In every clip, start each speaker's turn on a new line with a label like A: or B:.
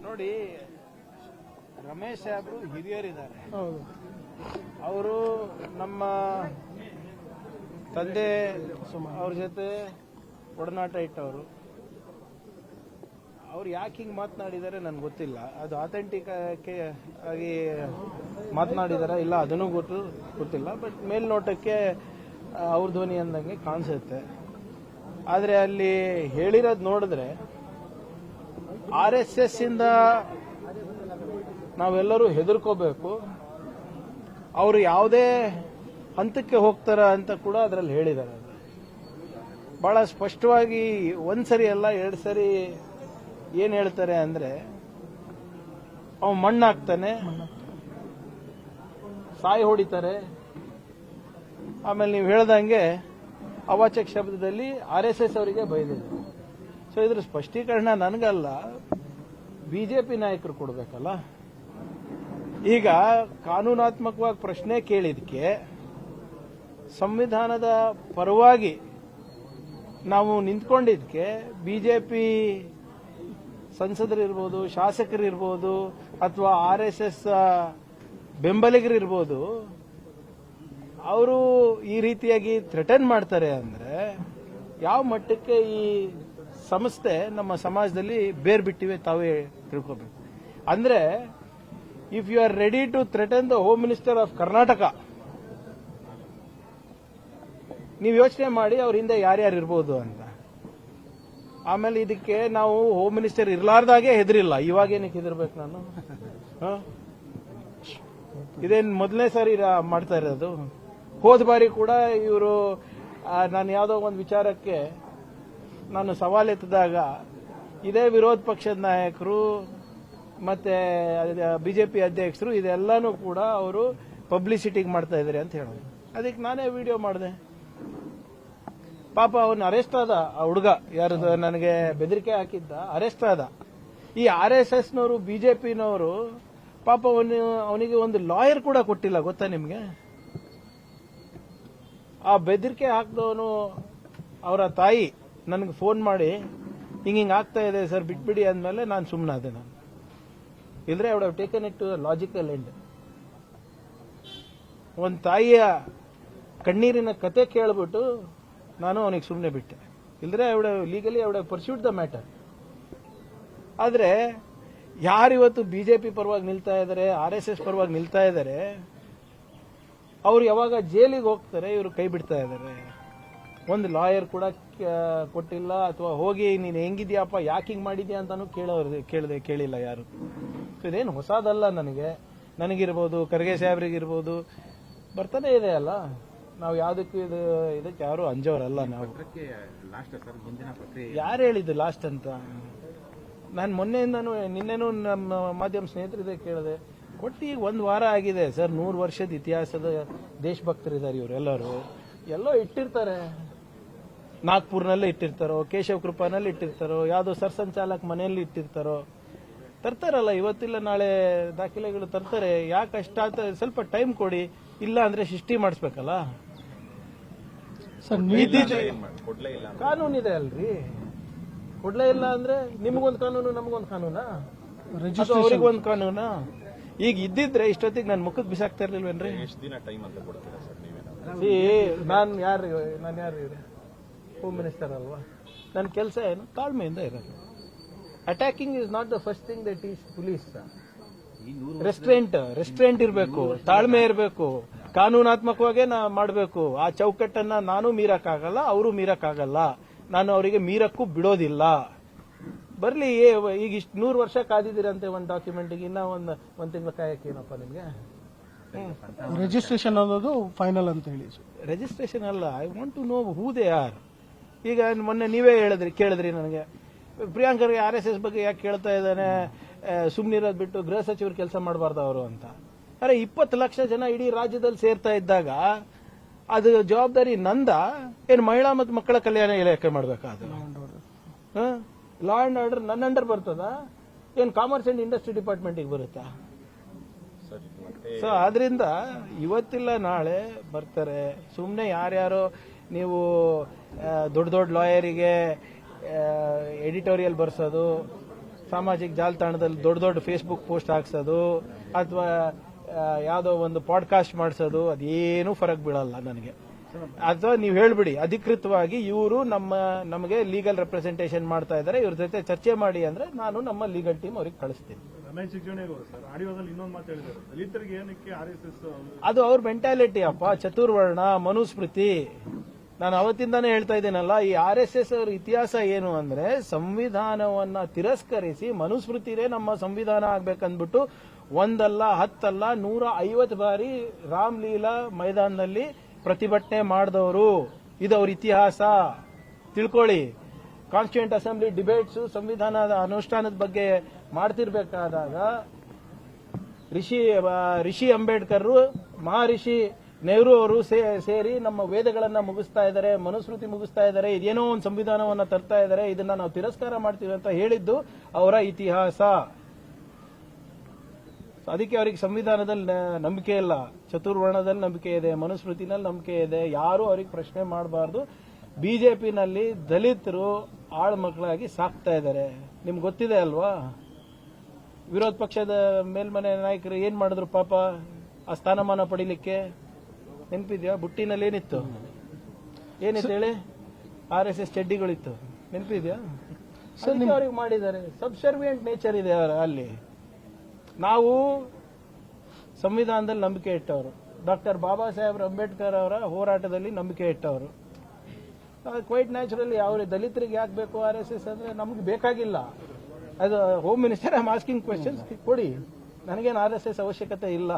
A: ನೋಡಿ, ರಮೇಶ್ ಸಾಹೇಬ್ರು ಹಿರಿಯರಿದ್ದಾರೆ.
B: ಹೌದು.
A: ಅವರು ನಮ್ಮ ತಂದೆ ಅವ್ರ ಜೊತೆ ಒಡನಾಟ ಇಟ್ಟವರು. ಅವ್ರು ಯಾಕೆ ಹಿಂಗೆ ಮಾತನಾಡಿದ್ದಾರೆ ನನಗೆ ಗೊತ್ತಿಲ್ಲ. ಅದು ಅಥೆಂಟಿಕ್ ಆಗಿ ಮಾತನಾಡಿದಾರ ಇಲ್ಲ ಅದನ್ನು ಗೊತ್ತಿಲ್ಲ. ಬಟ್ ಮೇಲ್ನೋಟಕ್ಕೆ ಅವ್ರ ಧ್ವನಿ ಅಂದಂಗೆ ಕಾಣಿಸುತ್ತೆ. ಆದರೆ ಅಲ್ಲಿ ಹೇಳಿರೋದು ನೋಡಿದ್ರೆ RSS ಇಂದ ನಾವೆಲ್ಲರೂ ಹೆದರ್ಕೋಬೇಕು, ಅವರು ಯಾವುದೇ ಹಂತಕ್ಕೆ ಹೋಗ್ತಾರ ಅಂತ ಕೂಡ ಅದರಲ್ಲಿ ಹೇಳಿದ್ದಾರೆ. ಬಹಳ ಸ್ಪಷ್ಟವಾಗಿ ಒಂದ್ಸರಿ ಅಲ್ಲ ಎರಡು ಸರಿ ಏನ್ ಹೇಳ್ತಾರೆ ಅಂದ್ರೆ, ಅವ ಮಣ್ಣಾಗ್ತಾನೆ, ಸಾಯಿ ಹೊಡಿತಾರೆ, ಆಮೇಲೆ ನೀವು ಹೇಳ್ದಂಗೆ ಅವಾಚಕ ಶಬ್ದದಲ್ಲಿ RSS ಅವರಿಗೆ ಬೈದಿದೆ. ಸೊ ಇದ್ರ ಸ್ಪಷ್ಟೀಕರಣ ನನಗಲ್ಲ, ಬಿಜೆಪಿ ನಾಯಕರು ಕೊಡಬೇಕಲ್ಲ. ಈಗ ಕಾನೂನಾತ್ಮಕವಾಗಿ ಪ್ರಶ್ನೆ ಕೇಳಿದಕ್ಕೆ ಸಂವಿಧಾನದ ಪರವಾಗಿ ನಾವು ನಿಂತ್ಕೊಂಡಿದ್ದಕ್ಕೆ ಬಿಜೆಪಿ ಸಂಸದರಿರ್ಬೋದು, ಶಾಸಕರಿರ್ಬೋದು, ಅಥವಾ RSS ಬೆಂಬಲಿಗರಿರ್ಬೋದು, ಅವರು ಈ ರೀತಿಯಾಗಿ ಥ್ರೆಟನ್ ಮಾಡ್ತಾರೆ ಅಂದ್ರೆ ಯಾವ ಮಟ್ಟಕ್ಕೆ ಈ ಸಂಸ್ಥೆ ನಮ್ಮ ಸಮಾಜದಲ್ಲಿ ಬೇರ್ ಬಿಟ್ಟಿವೆ ತಾವೇ ತಿಳ್ಕೋಬೇಕು. ಅಂದ್ರೆ if you are ready to threaten the home minister of Karnataka, ನೀವು ಯೋಚನೆ ಮಾಡಿ ಅವ್ರ ಹಿಂದೆ ಯಾರ್ಯಾರು ಇರ್ಬೋದು ಅಂತ. ಆಮೇಲೆ ಇದಕ್ಕೆ ನಾವು ಹೋಮ್ ಮಿನಿಸ್ಟರ್ ಇರ್ಲಾರ್ದಾಗೆ ಹೆದರಿಲ್ಲ, ಇವಾಗೇನಕ್ಕೆ ಹೆದರ್ಬೇಕು ನಾನು? ಇದೇನು ಮೊದಲನೇ ಸಾರಿ ಮಾಡ್ತಾ ಇರೋದು? ಹೋದ ಬಾರಿ ಕೂಡ ಇವರು ನಾನು ಯಾವುದೋ ಒಂದು ವಿಚಾರಕ್ಕೆ ನಾನು ಸವಾಲೆತ್ತಿದಾಗ ಇದೇ ವಿರೋಧ ಪಕ್ಷದ ನಾಯಕರು ಮತ್ತೆ ಬಿಜೆಪಿ ಅಧ್ಯಕ್ಷರು ಇದೆಲ್ಲಾನು ಕೂಡ ಅವರು ಪಬ್ಲಿಸಿಟಿಗೆ ಮಾಡ್ತಾ ಇದ್ದಾರೆ ಅಂತ ಹೇಳೋದು. ಅದಕ್ಕೆ ನಾನೇ ವಿಡಿಯೋ ಮಾಡಿದೆ. ಪಾಪ ಅವನು ಅರೆಸ್ಟ್ ಆದ, ಆ ಹುಡುಗ ಯಾರು ನನಗೆ ಬೆದರಿಕೆ ಹಾಕಿದ್ದ ಅರೆಸ್ಟ್ ಆದ. ಈ RSSನವರು ಬಿಜೆಪಿನವರು ಪಾಪ ಅವನಿಗೆ ಒಂದು ಲಾಯರ್ ಕೂಡ ಕೊಟ್ಟಿಲ್ಲ, ಗೊತ್ತಾ ನಿಮ್ಗೆ? ಆ ಬೆದರಿಕೆ ಹಾಕಿದವನು ಅವರ ತಾಯಿ ನನಗೆ ಫೋನ್ ಮಾಡಿ ಹಿಂಗಿಂಗ್ ಆಗ್ತಾ ಇದೆ ಸರ್ ಬಿಟ್ಬಿಡಿ ಅಂದಮೇಲೆ ನಾನು ಸುಮ್ಮನಾದೆ. ನಾನು ಇಲ್ದ್ರೆ I would have taken it to logical end. ಒಂದು ತಾಯಿಯ ಕಣ್ಣೀರಿನ ಕತೆ ಕೇಳ್ಬಿಟ್ಟು ನಾನು ಅವನಿಗೆ ಸುಮ್ಮನೆ ಬಿಟ್ಟೆ. ಇಲ್ದ್ರೆ legally I would have pursued the matter. ಆದ್ರೆ ಯಾರಿವತ್ತು ಬಿಜೆಪಿ ಪರವಾಗಿ ನಿಲ್ತಾ ಇದ್ದಾರೆ, RSS ಪರವಾಗಿ ನಿಲ್ತಾ ಇದ್ದಾರೆ, ಅವ್ರು ಯಾವಾಗ ಜೈಲಿಗೆ ಹೋಗ್ತಾರೆ ಇವರು ಕೈ ಬಿಡ್ತಾ ಇದ್ದಾರೆ. ಒಂದು ಲಾಯರ್ ಕೂಡ ಕೊಟ್ಟಿಲ್ಲ, ಅಥವಾ ಹೋಗಿ ನೀನು ಹೆಂಗಿದ್ಯಾಪ್ಪ ಯಾಕೆ ಹಿಂಗ್ ಮಾಡಿದ್ಯಾ ಅಂತಾನು ಕೇಳಿಲ್ಲ ಯಾರು. ಇದೇನು ಹೊಸದಲ್ಲ ನನಗಿರ್ಬೋದು, ಖರ್ಗೆ ಸಾಹೇಬ್ರಿಗಿರ್ಬೋದು, ಬರ್ತಾನೆ ಇದೆ ಅಲ್ಲ. ನಾವು ಯಾವುದಕ್ಕೂ ಇದಕ್ಕೆ ಯಾರು ಅಂಜೋರಲ್ಲ. ನಾವು ಯಾರು ಹೇಳಿದ್ದು ಲಾಸ್ಟ್ ಅಂತ? ನಾನು ಮೊನ್ನೆಯಿಂದನೂ ನಿನ್ನೆನೂ ನಮ್ಮ ಮಾಧ್ಯಮ ಸ್ನೇಹಿತರಿದೆ ಕೇಳಿದೆ. ಒಟ್ಟು ಈಗ 1 ವಾರ ಆಗಿದೆ ಸರ್. 100 ವರ್ಷದ ಇತಿಹಾಸದ ದೇಶಭಕ್ತರಿದ್ದಾರೆ ಇವರೆಲ್ಲರೂ. ಎಲ್ಲೋ ಇಟ್ಟಿರ್ತಾರೆ, ನಾಗ್ಪುರ್ನಲ್ಲೇ ಇಟ್ಟಿರ್ತಾರೋ, ಕೇಶವ್ ಕೃಪಾನಲ್ಲಿ ಇಟ್ಟಿರ್ತಾರೋ, ಯಾವುದೋ ಸರ್ಸಂಚಾಲಕ್ ಮನೆಯಲ್ಲಿ ಇಟ್ಟಿರ್ತಾರೋ, ತರ್ತಾರಲ್ಲ ಇವತ್ತಿಲ್ಲ ನಾಳೆ ದಾಖಲೆಗಳು ತರ್ತಾರೆ. ಯಾಕೆ ಅಷ್ಟಾತ? ಸ್ವಲ್ಪ ಟೈಮ್ ಕೊಡಿ, ಇಲ್ಲ ಅಂದ್ರೆ ಸೃಷ್ಟಿ ಮಾಡಿಸ್ಬೇಕಲ್ಲ. ಕಾನೂನಿದೆ ಅಲ್ರಿ, ಕೊಡ್ಲೇ ಇಲ್ಲ ಅಂದ್ರೆ ನಿಮಗೊಂದು ಕಾನೂನು ನಮಗೊಂದು ಕಾನೂನಾ, ಅವ್ರಿಗೊಂದು ಕಾನೂನಾ? ಈಗ ಇದ್ದಿದ್ರೆ ಇಷ್ಟೊತ್ತಿಗೆ ನನ್ನ ಮುಖಕ್ಕೆ ಬಿಸಾಕ್ತಾ ಇರ್ಲಿಲ್ವೇನ್ರಿ? ನಾನು ಯಾರು ಹೋಮ್ ಮಿನಿಸ್ಟರ್ ಅಲ್ವಾ? ನನ್ನ ಕೆಲಸ ಏನು? ತಾಳ್ಮೆಯಿಂದ ಇರೋದು. Attacking is not the first thing that is police. Restraint ಇರಬೇಕು, ತಾಳ್ಮೆ ಇರಬೇಕು, ಕಾನೂನಾತ್ಮಕವಾಗೇ ಮಾಡಬೇಕು. ಆ ಚೌಕಟ್ಟನ್ನ ನಾನು ಮೀರಕ್ಕಾಗಲ್ಲ, ಅವರು ಮೀರಕ್ಕಾಗಲ್ಲ, ನಾನು ಅವರಿಗೆ ಮೀರಕ್ಕೂ ಬಿಡೋದಿಲ್ಲ. ಬರ್ಲಿ, ಈಗ ಇಷ್ಟು 100 ವರ್ಷ ಕಾದಿದ್ದೀರಂತೆ ಒಂದು ಡಾಕ್ಯುಮೆಂಟ್ಗೆ, ಇನ್ನ ಒಂದು ತಿಂಗಳ ಕಾಯಕ್ಕೆ ಏನಪ್ಪ ನಿಮ್ಗೆ?
B: ರಿಜಿಸ್ಟ್ರೇಷನ್ ಅನ್ನೋದು ಫೈನಲ್ ಅಂತ ಹೇಳಿ.
A: ರಿಜಿಸ್ಟ್ರೇಷನ್ ಅಲ್ಲ, I want to know who they are. ಈಗ ಮೊನ್ನೆ ನೀವೇ ಕೇಳಿದ್ರಿ ನನಗೆ, ಪ್ರಿಯಾಂಕರ್ಗೆ RSS ಬಗ್ಗೆ ಯಾಕೆ ಕೇಳ್ತಾ ಇದ್ದಾನೆ, ಸುಮ್ನಿರೋದ್ ಬಿಟ್ಟು ಗೃಹ ಸಚಿವರು ಕೆಲಸ ಮಾಡಬಾರ್ದು ಅವರು ಅಂತ. ಅರೆ 20 ಲಕ್ಷ ಜನ ಇಡೀ ರಾಜ್ಯದಲ್ಲಿ ಸೇರ್ತಾ ಇದ್ದಾಗ ಅದು ಜವಾಬ್ದಾರಿ ನಂದ ಏನು? ಮಹಿಳಾ ಮತ್ತು ಮಕ್ಕಳ ಕಲ್ಯಾಣ ಇಲಾಖೆ ಮಾಡಬೇಕಾದ ಲಾ ಅಂಡ್ ಆರ್ಡರ್ ನನ್ನ ಅಂಡರ್ ಬರ್ತದ ಏನು? ಕಾಮರ್ಸ್ ಅಂಡ್ ಇಂಡಸ್ಟ್ರಿ ಡಿಪಾರ್ಟ್ಮೆಂಟಿಗೆ ಬರುತ್ತಾ? ಸೊ ಆದ್ರಿಂದ ಇವತ್ತಿಲ್ಲ ನಾಳೆ ಬರ್ತಾರೆ. ಸುಮ್ಮನೆ ಯಾರ್ಯಾರೋ ನೀವು ದೊಡ್ಡ ಲಾಯರಿಗೆ ಎಡಿಟೋರಿಯಲ್ ಬರ್ಸೋದು, ಸಾಮಾಜಿಕ ಜಾಲತಾಣದಲ್ಲಿ ದೊಡ್ಡ ದೊಡ್ಡ ಫೇಸ್ಬುಕ್ ಪೋಸ್ಟ್ ಹಾಕ್ಸೋದು ಅಥವಾ ಯಾವುದೋ ಒಂದು ಪಾಡ್ಕಾಸ್ಟ್ ಮಾಡಿಸೋದು ಅದೇನೂ ಫರಕ್ ಬೀಳಲ್ಲ ನನಗೆ. ಅಥವಾ ನೀವು ಹೇಳ್ಬಿಡಿ ಅಧಿಕೃತವಾಗಿ ಇವರು ನಮಗೆ ಲೀಗಲ್ ರೆಪ್ರೆಸೆಂಟೇಷನ್ ಮಾಡ್ತಾ ಇದ್ದಾರೆ, ಇವ್ರ ಜೊತೆ ಚರ್ಚೆ ಮಾಡಿ ಅಂದ್ರೆ ನಾನು ನಮ್ಮ ಲೀಗಲ್ ಟೀಮ್ ಅವ್ರಿಗೆ ಕಳಿಸ್ತೀನಿ.
C: ರಮೇಶ್ ಜಿಗಜಿಣಗಿ ಸರ್ ಆಡಿಯೋದಲ್ಲಿ ಇನ್ನೊಂದು ಮಾತು ಹೇಳಿದ್ದಾರೆ, ದಲಿತರಿಗೆ ಏನಕ್ಕೆ RSS
A: ಅದು ಅವ್ರ ಮೆಂಟಾಲಿಟಿ ಅಪ್ಪ, ಚತುರ್ವರ್ಣ ಮನುಸ್ಮೃತಿ. ನಾನು ಅವತ್ತಿಂದಾನೇ ಹೇಳ್ತಾ ಇದ್ದೀನಲ್ಲ, ಈ RSS ಅವ್ರ ಇತಿಹಾಸ ಏನು ಅಂದ್ರೆ ಸಂವಿಧಾನವನ್ನ ತಿರಸ್ಕರಿಸಿ ಮನುಸ್ಮೃತಿನೇ ನಮ್ಮ ಸಂವಿಧಾನ ಆಗ್ಬೇಕಂದ್ಬಿಟ್ಟು ಒಂದಲ್ಲ 10 ಅಲ್ಲ 150 ಬಾರಿ ರಾಮ್ಲೀಲಾ ಮೈದಾನದಲ್ಲಿ ಪ್ರತಿಭಟನೆ ಮಾಡಿದವರು. ಇದು ಅವ್ರ ಇತಿಹಾಸ, ತಿಳ್ಕೊಳ್ಳಿ. ಕಾನ್ಸ್ಟಿಟ್ಯೂಂಟ್ ಅಸೆಂಬ್ಲಿ ಡಿಬೇಟ್ಸ್ ಸಂವಿಧಾನದ ಅನುಷ್ಠಾನದ ಬಗ್ಗೆ ಮಾಡ್ತಿರ್ಬೇಕಾದಾಗ ರಿಷಿ ಅಂಬೇಡ್ಕರ್, ಮಹರ್ಷಿ ನೆಹರು ಅವರು ಸೇರಿ ನಮ್ಮ ವೇದಗಳನ್ನ ಮುಗಿಸ್ತಾ ಇದ್ದಾರೆ, ಮನುಸ್ಮೃತಿ ಮುಗಿಸ್ತಾ ಇದ್ದಾರೆ, ಇದೇನೋ ಒಂದು ಸಂವಿಧಾನವನ್ನ ತರ್ತಾ ಇದ್ದಾರೆ, ಇದನ್ನ ನಾವು ತಿರಸ್ಕಾರ ಮಾಡ್ತೀವಿ ಅಂತ ಹೇಳಿದ್ದು ಅವರ ಇತಿಹಾಸ. ಅದಕ್ಕೆ ಅವರಿಗೆ ಸಂವಿಧಾನದಲ್ಲಿ ನಂಬಿಕೆ ಇಲ್ಲ, ಚತುರ್ವರ್ಣದಲ್ಲಿ ನಂಬಿಕೆ ಇದೆ, ಮನುಸ್ಮೃತಿನಲ್ಲಿ ನಂಬಿಕೆ ಇದೆ. ಯಾರು ಅವ್ರಿಗೆ ಪ್ರಶ್ನೆ ಮಾಡಬಾರ್ದು. ಬಿಜೆಪಿನಲ್ಲಿ ದಲಿತರು ಆಳ್ ಮಕ್ಕಳಾಗಿ ಸಾಕ್ತಾ ಇದ್ದಾರೆ, ನಿಮ್ಗೆ ಗೊತ್ತಿದೆ ಅಲ್ವಾ? ವಿರೋಧ ಪಕ್ಷದ ಮೇಲ್ಮನೆ ನಾಯಕರು ಏನ್ ಮಾಡಿದ್ರು ಪಾಪ ಆ ಸ್ಥಾನಮಾನ ಪಡಿಲಿಕ್ಕೆ? ನೆನಪಿದ್ಯಾ? ಬುಟ್ಟಿನಲ್ಲಿ ಏನಿತ್ತು ಹೇಳಿ? RSS ಚಡ್ಡಿಗಳಿತ್ತು, ನೆನಪಿದ್ಯಾ? ಅವ್ರಿಗೆ ಮಾಡಿದ್ದಾರೆ. ಸಬ್ಸರ್ವಿಯಂಟ್ ನೇಚರ್ ಇದೆ ಅಲ್ಲಿ. ನಾವು ಸಂವಿಧಾನದಲ್ಲಿ ನಂಬಿಕೆ ಇಟ್ಟವರು, ಡಾಕ್ಟರ್ ಬಾಬಾ ಸಾಹೇಬ್ ಅಂಬೇಡ್ಕರ್ ಅವರ ಹೋರಾಟದಲ್ಲಿ ನಂಬಿಕೆ ಇಟ್ಟವರು. ಕ್ವೈಟ್ ನ್ಯಾಚುರಲಿ ಯಾವ ದಲಿತರಿಗೆ ಯಾಕೆ ಬೇಕು RSS ಅಂದ್ರೆ ನಮ್ಗೆ ಬೇಕಾಗಿಲ್ಲ. ಅದು home minister I am asking questions, ಕೊಡಿ. ನನಗೇನು RSS ಅವಶ್ಯಕತೆ ಇಲ್ಲ.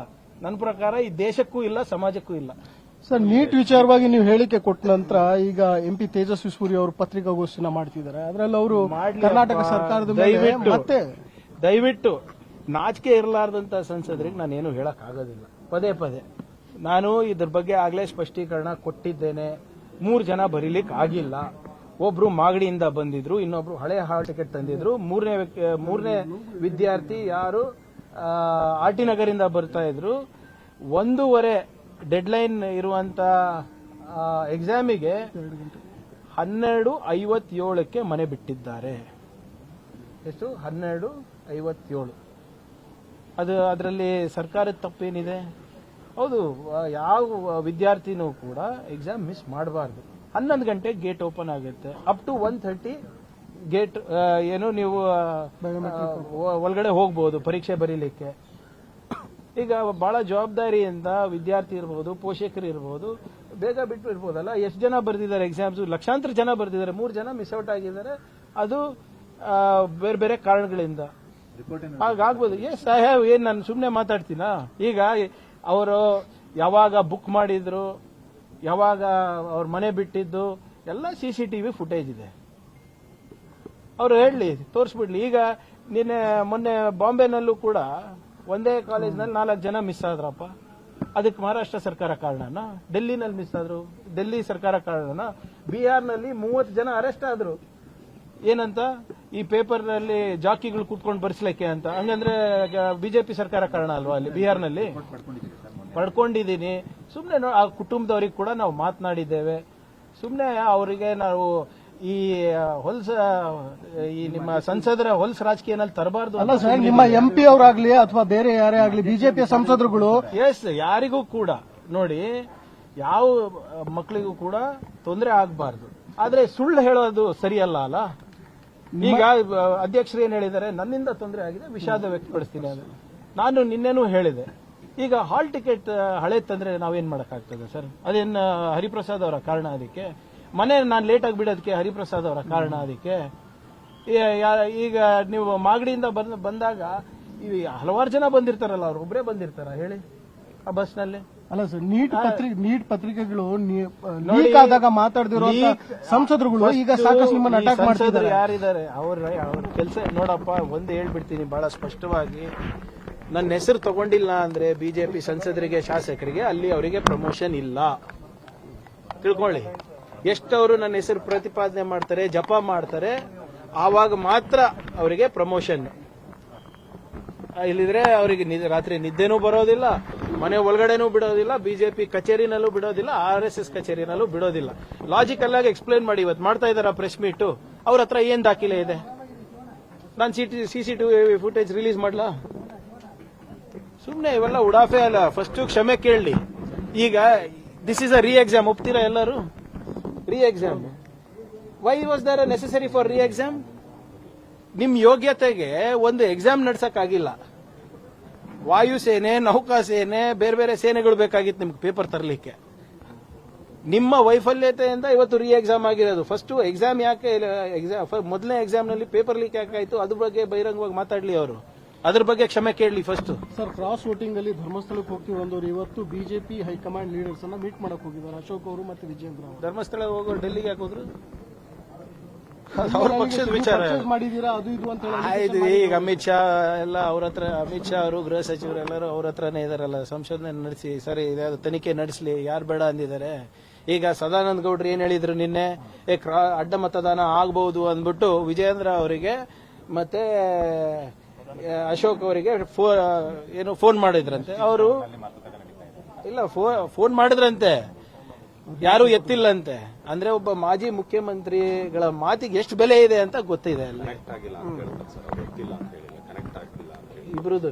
A: ನನ್ನ ಪ್ರಕಾರ ಈ ದೇಶಕ್ಕೂ ಇಲ್ಲ, ಸಮಾಜಕ್ಕೂ ಇಲ್ಲ.
B: ಸರ್, ನೀಟ್ ವಿಚಾರವಾಗಿ ನೀವು ಹೇಳಿಕೆ ಕೊಟ್ಟ ನಂತರ ಈಗ MP ತೇಜಸ್ವಿ ಸೂರ್ಯ ಅವರು ಪತ್ರಿಕಾಗೋಷ್ಠಿನ ಮಾಡ್ತಿದ್ದಾರೆ. ಅದರಲ್ಲಿ ಅವರು ಕರ್ನಾಟಕ ಸರ್ಕಾರದ ಮೇಲೆ ಮತ್ತೆ
A: ದಯವಿಟ್ಟು ನಾಚಿಕೆ ಇರಲಾರ್ದಂತ ಸಂಸದರಿಗೆ ನಾನೇನು ಹೇಳಕ್ ಆಗೋದಿಲ್ಲ. ಪದೇ ಪದೇ ನಾನು ಇದ್ರ ಬಗ್ಗೆ ಆಗ್ಲೇ ಸ್ಪಷ್ಟೀಕರಣ ಕೊಟ್ಟಿದ್ದೇನೆ. 3 ಜನ ಬರೀಲಿಕ್ಕೆ ಆಗಿಲ್ಲ. ಒಬ್ರು ಮಾಗಡಿಯಿಂದ ಬಂದಿದ್ರು, ಇನ್ನೊಬ್ರು ಹಳೆ ಹಾಲ್ ಟಿಕೆಟ್ ತಂದಿದ್ರು. ಮೂರನೇ ವಿದ್ಯಾರ್ಥಿ ಯಾರು RT ನಗರಿಂದ ಬರ್ತಾ ಇದ್ರು. 1:15 ಡೆಡ್ಲೈನ್ ಇರುವಂತ ಎಕ್ಸಾಮಿಗೆ 12:57ಕ್ಕೆ ಮನೆ ಬಿಟ್ಟಿದ್ದಾರೆ. ಎಷ್ಟು? 12:57. ಅದರಲ್ಲಿ ಸರ್ಕಾರದ ತಪ್ಪೇನಿದೆ? ಹೌದು, ಯಾವ ವಿದ್ಯಾರ್ಥಿನೂ ಕೂಡ ಎಕ್ಸಾಮ್ ಮಿಸ್ ಮಾಡಬಾರ್ದು. 11 ಗಂಟೆಗೆ ಗೇಟ್ ಓಪನ್ ಆಗುತ್ತೆ, ಅಪ್ ಟು 1:30 ಗೇಟ್ ಏನು ನೀವು ಒಳಗಡೆ ಹೋಗ್ಬೋದು ಪರೀಕ್ಷೆ ಬರೀಲಿಕ್ಕೆ. ಈಗ ಬಹಳ ಜವಾಬ್ದಾರಿಯಿಂದ ವಿದ್ಯಾರ್ಥಿ ಇರಬಹುದು, ಪೋಷಕರು ಇರಬಹುದು, ಬೇಗ ಬಿಟ್ಟು ಇರ್ಬೋದಲ್ಲ. ಎಷ್ಟು ಜನ ಬರ್ದಿದ್ದಾರೆ ಎಕ್ಸಾಮ್ಸ್? ಲಕ್ಷಾಂತರ ಜನ ಬರ್ದಿದ್ದಾರೆ, 3 ಜನ ಮಿಸ್ ಔಟ್ ಆಗಿದ್ದಾರೆ. ಅದು ಬೇರೆ ಬೇರೆ ಕಾರಣಗಳಿಂದ ಹಾಗಾಗ್ಬೋದು. ಸಾಹೇಬ್ ಏನ್ ನಾನು ಸುಮ್ಮನೆ ಮಾತಾಡ್ತೀನ? ಈಗ ಅವರು ಯಾವಾಗ ಬುಕ್ ಮಾಡಿದ್ರು, ಯಾವಾಗ ಅವ್ರ ಮನೆ ಬಿಟ್ಟಿದ್ದು ಎಲ್ಲ CCTV ಫುಟೇಜ್ ಇದೆ. ಅವರು ಹೇಳಲಿ, ತೋರಿಸ್ಬಿಡ್ಲಿ. ಈಗ ಮೊನ್ನೆ ಬಾಂಬೆನಲ್ಲೂ ಕೂಡ ಒಂದೇ ಕಾಲೇಜ್ನಲ್ಲಿ 4 ಜನ ಮಿಸ್ ಆದ್ರಪ್ಪ. ಅದಕ್ಕೆ ಮಹಾರಾಷ್ಟ್ರ ಸರ್ಕಾರ ಕಾರಣನಾ? ಡೆಲ್ಲಿನಲ್ಲಿ ಮಿಸ್ ಆದ್ರು, ಡೆಲ್ಲಿ ಸರ್ಕಾರ ಕಾರಣನಾ? ಬಿಹಾರ್ನಲ್ಲಿ 30 ಜನ ಅರೆಸ್ಟ್ ಆದ್ರು. ಏನಂತ? ಈ ಪೇಪರ್ನಲ್ಲಿ ಜಾಕಿಗಳು ಕೂತ್ಕೊಂಡು ಬರ್ಸ್ಲಿಕ್ಕೆ ಅಂತ. ಹಂಗಂದ್ರೆ ಬಿಜೆಪಿ ಸರ್ಕಾರ ಕಾರಣ ಅಲ್ವಾ ಅಲ್ಲಿ ಬಿಹಾರ್ನಲ್ಲಿ? ಪಡ್ಕೊಂಡಿದ್ದೀನಿ. ಸುಮ್ಮನೆ ಆ ಕುಟುಂಬದವ್ರಿಗೆ ಕೂಡ ನಾವು ಮಾತನಾಡಿದ್ದೇವೆ. ಸುಮ್ಮನೆ ಅವರಿಗೆ ನಾವು ಈ ನಿಮ್ಮ ಸಂಸದರ ಹೊಲಸು ರಾಜಕೀಯನಲ್ಲಿ ತರಬಾರ್ದು.
B: ಅಲ್ಲ ಸರ್, ನಿಮ್ಮ MP ಅವರಾಗ್ಲಿ ಅಥವಾ ಬೇರೆ ಯಾರೇ ಆಗ್ಲಿ ಬಿಜೆಪಿಯ ಸಂಸದರುಗಳು
A: ಯಾರಿಗೂ ಕೂಡ ನೋಡಿ, ಯಾವ ಮಕ್ಕಳಿಗೂ ಕೂಡ ತೊಂದರೆ ಆಗಬಾರ್ದು. ಆದ್ರೆ ಸುಳ್ಳು ಹೇಳೋದು ಸರಿಯಲ್ಲ ಅಲ್ಲ. ಈಗ ಅಧ್ಯಕ್ಷರು ಏನ್ ಹೇಳಿದ್ದಾರೆ, ನನ್ನಿಂದ ತೊಂದರೆ ಆಗಿದೆ, ವಿಷಾದ ವ್ಯಕ್ತಪಡಿಸ್ತೀನಿ. ಅದು ನಾನು ನಿನ್ನೆನೂ ಹೇಳಿದೆ. ಈಗ ಹಾಲ್ ಟಿಕೆಟ್ ಹಳೆ ತಂದ್ರೆ ನಾವೇನ್ ಮಾಡಕ್ಕಾಗ್ತದೆ ಸರ್? ಅದೇನ್ ಹರಿಪ್ರಸಾದ್ ಅವರ ಕಾರಣ? ಅದಕ್ಕೆ ಮನೆ ನಾನು ಲೇಟ್ ಆಗಿ ಬಿಡೋದಕ್ಕೆ ಹರಿಪ್ರಸಾದ್ ಅವರ ಕಾರಣ? ಅದಕ್ಕೆ ಈಗ ನೀವು ಮಾಗಡಿಯಿಂದ ಬಂದಾಗ ಹಲವಾರು ಜನ ಬಂದಿರ್ತಾರಲ್ಲ, ಅವ್ರು ಒಬ್ಬರೇ ಬಂದಿರ್ತಾರ ಹೇಳಿ ಆ ಬಸ್ನಲ್ಲಿ?
B: ಅಲ್ಲ ಸರ್, ನೀಟ್ ಪತ್ರಿಕೆಗಳು ಲೀಕ್ ಆದಾಗ ಮಾತಾಡ್ದಿರೋ ಸಂಸದರುಗಳು ಈಗ ಸಾಕಷ್ಟು ನಿಮ್ಮನ್ನು ಅಟ್ಯಾಕ್ ಮಾಡ್ತಿದ್ದಾರೆ.
A: ಯಾರಿದ್ದಾರೆ ಅವ್ರ ಕೆಲಸ ನೋಡಪ್ಪ. ಒಂದು ಹೇಳ್ಬಿಡ್ತೀನಿ ಬಹಳ ಸ್ಪಷ್ಟವಾಗಿ, ನನ್ನ ಹೆಸರು ತಗೊಂಡಿಲ್ಲ ಅಂದ್ರೆ ಬಿಜೆಪಿ ಸಂಸದರಿಗೆ, ಶಾಸಕರಿಗೆ ಅಲ್ಲಿ ಅವರಿಗೆ ಪ್ರಮೋಷನ್ ಇಲ್ಲ, ತಿಳ್ಕೊಳ್ಳಿ. ಎಷ್ಟವರು ನನ್ನ ಹೆಸರು ಪ್ರತಿಪಾದನೆ ಮಾಡ್ತಾರೆ, ಜಪ ಮಾಡ್ತಾರೆ, ಆವಾಗ ಮಾತ್ರ ಅವರಿಗೆ ಪ್ರಮೋಷನ್. ಇಲ್ಲಿದ್ರೆ ಅವರಿಗೆ ರಾತ್ರಿ ನಿದ್ದೆನೂ ಬರೋದಿಲ್ಲ, ಮನೆ ಒಳಗಡೆನೂ ಬಿಡೋದಿಲ್ಲ, ಬಿಜೆಪಿ ಕಚೇರಿನಲ್ಲೂ ಬಿಡೋದಿಲ್ಲ, RSS ಕಚೇರಿನಲ್ಲೂ ಬಿಡೋದಿಲ್ಲ. ಲಾಜಿಕಲ್ ಆಗಿ ಎಕ್ಸ್ಪ್ಲೇನ್ ಮಾಡಿ. ಇವತ್ತು ಮಾಡ್ತಾ ಇದಾರ ಪ್ರೆಸ್ ಮೀಟ್, ಅವ್ರ ಹತ್ರ ಏನ್ ದಾಖಲೆ ಇದೆ? ನಾನು CCTV ಫುಟೇಜ್ ರಿಲೀಸ್ ಮಾಡ್ಲಾ? ಸುಮ್ಮನೆ ಇವೆಲ್ಲ ಉಡಾಫೆ ಅಲ್ಲ. ಫಸ್ಟ್ ಕ್ಷಮೆ ಕೇಳಲಿ. ಈಗ ದಿಸ್ ಇಸ್ ಅ ರೀ ಎಕ್ಸಾಮ್, ಒಪ್ತೀರಾ ಎಲ್ಲರೂ? Re exam. Why was there necessary for re exam? ನಿಮ್ ಯೋಗ್ಯತೆಗೆ ಒಂದು ಎಕ್ಸಾಮ್ ನಡ್ಸಕ್ಕಾಗಿಲ್ಲ. ವಾಯುಸೇನೆ, ನೌಕಾಸೇನೆ, ಬೇರೆ ಬೇರೆ ಸೇನೆಗಳು ಬೇಕಾಗಿತ್ತು ನಿಮ್ಗೆ ಪೇಪರ್ ತರಲಿಕ್ಕೆ. ನಿಮ್ಮ ವೈಫಲ್ಯತೆಯಿಂದ ಇವತ್ತು ರೀ ಎಕ್ಸಾಮ್ ಆಗಿರೋದು. ಫಸ್ಟ್ ಎಕ್ಸಾಮ್ ಯಾಕೆ, ಮೊದಲನೇ ಎಕ್ಸಾಮ್ ನಲ್ಲಿ ಪೇಪರ್ ಲೀಕ್ ಯಾಕಾಯ್ತು ಅದ್ರ ಬಗ್ಗೆ ಬಹಿರಂಗವಾಗಿ ಮಾತಾಡ್ಲಿ ಅವರು. ಅದ್ರ ಬಗ್ಗೆ ಕ್ಷಮೆ ಕೇಳಲಿ ಫಸ್ಟ್.
B: ಸರ್, ಕ್ರಾಸ್ ವೋಟಿಂಗ್ ಅಲ್ಲಿ ಧರ್ಮಸ್ಥಳಕ್ಕೆ ಹೋಗ್ತೀವಿ ಅಂದವರು ಇವತ್ತು ಬಿಜೆಪಿ ಹೈಕಮಾಂಡ್ ಲೀಡರ್ಸ್ ಅನ್ನ ಮೀಟ್ ಮಾಡಕ್ ಹೋಗಿದ್ದಾರೆ, ಅಶೋಕ್ ಅವರು ಮತ್ತೆ ವಿಜೇಂದ್ರ ಅವರು.
A: ಧರ್ಮಸ್ಥಳ ಹೋಗೋ ಡೆಲ್ಲಿಗೆ ಯಾಕೆ ಹೋದ್ರು? ಅವ್ರ ಪಕ್ಷದ ವಿಚಾರ
B: ಮಾಡಿದೀರಾ ಅದು ಇದು ಅಂತ
A: ಆಯ್ತು. ಈಗ ಅಮಿತ್ ಶಾ ಎಲ್ಲ ಅವ್ರ ಹತ್ರ, ಅಮಿತ್ ಶಾ ಅವರು ಗೃಹ ಸಚಿವರು ಎಲ್ಲರೂ ಅವ್ರ ಹತ್ರನೇ ಇದಾರಲ್ಲ, ಸಂಶೋಧನೆ ನಡೆಸಿ ಸರಿ ತನಿಖೆ ನಡೆಸಲಿ, ಯಾರು ಬೇಡ ಅಂದಿದ್ದಾರೆ. ಈಗ ಸದಾನಂದ ಗೌಡ್ರು ಏನ್ ಹೇಳಿದ್ರು ನಿನ್ನೆ, ಅಡ್ಡ ಮತದಾನ ಆಗಬಹುದು ಅಂದ್ಬಿಟ್ಟು ವಿಜೇಂದ್ರ ಅವರಿಗೆ ಮತ್ತೆ ಅಶೋಕ್ ಅವರಿಗೆ ಏನು ಫೋನ್ ಮಾಡಿದ್ರಂತೆ. ಅವರು ಇಲ್ಲ ಫೋನ್ ಮಾಡಿದ್ರಂತೆ, ಯಾರು ಎತ್ತಿಲ್ಲಂತೆ. ಅಂದ್ರೆ ಒಬ್ಬ ಮಾಜಿ ಮುಖ್ಯಮಂತ್ರಿಗಳ ಮಾತಿಗೆ ಎಷ್ಟು ಬೆಲೆ ಇದೆ ಅಂತ ಗೊತ್ತಿದೆ ಅಲ್ಲ. ಇಬ್ರದ್ದು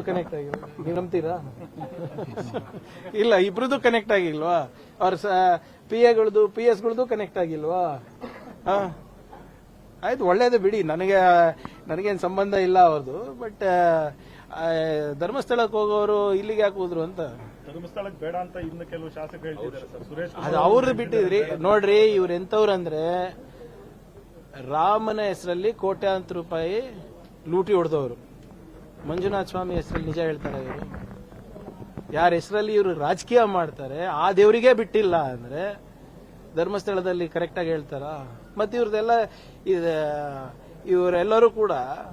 A: ಕನೆಕ್ಟ್ ಆಗಿಲ್ಲ. ನೀವು ನಂಬ್ತೀರಾ? ಇಲ್ಲ, ಇಬ್ರದ್ದು ಕನೆಕ್ಟ್ ಆಗಿಲ್ವಾ? ಅವ್ರ PAಗಳದ್ದು PS ಕನೆಕ್ಟ್ ಆಗಿಲ್ವಾ? ಆಯ್ತು, ಒಳ್ಳೇದು ಬಿಡಿ. ನನಗೇನು ಸಂಬಂಧ ಇಲ್ಲ ಅವ್ರದ್ದು. ಬಟ್ ಧರ್ಮಸ್ಥಳಕ್ಕೆ ಹೋಗೋರು ಇಲ್ಲಿಗೆ ಯಾಕೆ ಹೋದ್ರು ಅಂತ.
C: ಧರ್ಮಸ್ಥಳಕ್ಕೆ ಬೇಡ ಅಂತ ಇನ್ನು ಕೆಲವು ಶಾಸಕರು ಹೇಳ್ತಿದ್ದಾರೆ ಸರ್. ಸುರೇಶ್
A: ಅದು ಅವ್ರದ್ದು ಬಿಟ್ಟಿದ್ರಿ. ನೋಡ್ರಿ, ಇವ್ರು ಎಂತವ್ರಂದ್ರೆ ರಾಮನ ಹೆಸರಲ್ಲಿ ಕೋಟ್ಯಾಂತರ ರೂಪಾಯಿ ಲೂಟಿ ಹೊಡೆದವರು. ಮಂಜುನಾಥ ಸ್ವಾಮಿ ಹೆಸರಲ್ಲಿ ನಿಜ ಹೇಳ್ತಾರೆ ಇವರು. ಯಾರ ಹೆಸರಲ್ಲಿ ಇವರು ರಾಜಕೀಯ ಮಾಡ್ತಾರೆ ಆ ದೇವರಿಗೆ ಬಿಟ್ಟಿಲ್ಲ ಅಂದ್ರೆ ಧರ್ಮಸ್ಥಳದಲ್ಲಿ ಕರೆಕ್ಟ್ ಆಗಿ ಹೇಳ್ತಾರ? ಮತ್ತೆ ಇವ್ರದೆಲ್ಲ ಇವರೆಲ್ಲರೂ ಕೂಡ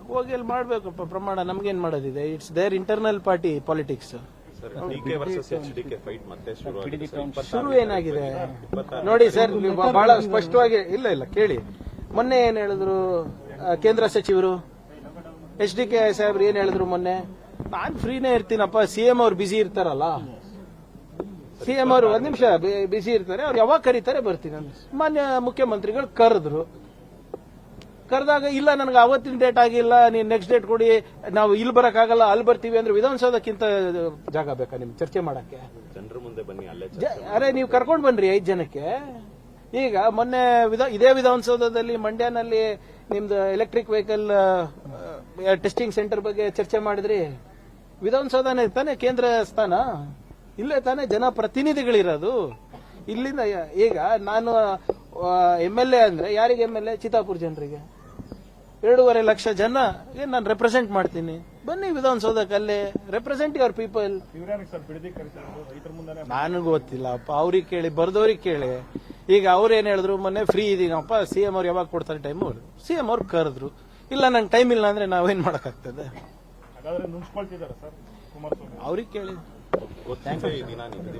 A: ಹೋಗಿ ಅಲ್ಲಿ ಮಾಡ್ಬೇಕಪ್ಪ ಪ್ರಮಾಣ. ನಮ್ಗೇನ್ ಮಾಡೋದಿದೆ? It's there internal party politics. ಶುರು ಏನಾಗಿದೆ ನೋಡಿ ಸರ್, ಬಹಳ ಸ್ಪಷ್ಟವಾಗಿ ಇಲ್ಲ ಕೇಳಿ. ಮೊನ್ನೆ ಏನ್ ಹೇಳಿದ್ರು ಕೇಂದ್ರ ಸಚಿವರು HDK ಸಾಹೇಬ್ರು? ಏನ್ ಹೇಳಿದ್ರು ಮೊನ್ನೆ? ನಾನ್ ಫ್ರೀನೇ ಇರ್ತೀನಪ್ಪ, CM ಅವ್ರು ಬಿಸಿ ಇರ್ತಾರಲ್ಲ. CM ಅವರು ಒಂದ್ ನಿಮಿಷ ಬಿಸಿ ಇರ್ತಾರೆ, ಅವ್ರು ಯಾವಾಗ ಕರೀತಾರೆ ಬರ್ತೀನಿ. ಮಾನ್ಯ ಮುಖ್ಯಮಂತ್ರಿಗಳು ಕರೆದಾಗ ಇಲ್ಲ ನನಗೆ ಅವತ್ತಿನ ಡೇಟ್ ಆಗಿಲ್ಲ, ನೀನ್ ನೆಕ್ಸ್ಟ್ ಡೇಟ್ ಕೊಡಿ, ನಾವು ಇಲ್ಲಿ ಬರಕ್ಕಾಗಲ್ಲ ಅಲ್ಲಿ ಬರ್ತೀವಿ ಅಂದ್ರೆ ವಿಧಾನಸೌಧಕ್ಕಿಂತ ಜಾಗ ಬೇಕಾ ನಿಮ್ಗೆ ಚರ್ಚೆ ಮಾಡಕ್ಕೆ?
D: ಜನರ ಮುಂದೆ ಬನ್ನಿ, ಅಲ್ಲೇ
A: ಅರೆ ನೀವು ಕರ್ಕೊಂಡ್ ಬನ್ರಿ 5 ಜನಕ್ಕೆ. ಈಗ ಮೊನ್ನೆ ಇದೇ ವಿಧಾನಸೌಧದಲ್ಲಿ ಮಂಡ್ಯನಲ್ಲಿ ನಿಮ್ದು ಎಲೆಕ್ಟ್ರಿಕ್ ವೆಹಿಕಲ್ ಟೆಸ್ಟಿಂಗ್ ಸೆಂಟರ್ ಬಗ್ಗೆ ಚರ್ಚೆ ಮಾಡಿದ್ರಿ. ವಿಧಾನಸೌಧನೇ ತಾನೇ ಕೇಂದ್ರ ಸ್ಥಾನ, ಇಲ್ಲೇ ತಾನೇ ಜನಪ್ರತಿನಿಧಿಗಳಿರೋದು. ಇಲ್ಲಿಂದ ಈಗ ನಾನು MLA ಅಂದ್ರೆ ಯಾರಿಗೆ MLA? ಚಿತ್ತಾಪುರ ಜನರಿಗೆ 2.5 ಲಕ್ಷ ಜನ ನಾನು ರೆಪ್ರೆಸೆಂಟ್ ಮಾಡ್ತೀನಿ. ಬನ್ನಿ ವಿಧಾನಸೌಧಕ್ಕೆ, ಅಲ್ಲೇ ರೆಪ್ರೆಸೆಂಟ್ ಯುವರ್ ಪೀಪಲ್. ನನಗೂ ಗೊತ್ತಿಲ್ಲ ಅಪ್ಪ, ಅವ್ರಿಗೆ ಕೇಳಿ, ಬರ್ದವ್ರಿಗೆ ಕೇಳಿ. ಈಗ ಅವ್ರು ಏನ್ ಹೇಳಿದ್ರು ಮೊನ್ನೆ, ಫ್ರೀ ಇದೀನಪ್ಪ, CM ಅವ್ರು ಯಾವಾಗ ಕೊಡ್ತಾರೆ ಟೈಮ್? CM ಅವ್ರು ಕರೆದ್ರು. ಇಲ್ಲ ನಂಗೆ ಟೈಮ್ ಇಲ್ಲ ಅಂದ್ರೆ ನಾವೇನ್ ಮಾಡಕ್ಕಾಗ್ತದೆ? ಅವ್ರಿಗೆ ಕೇಳಿ.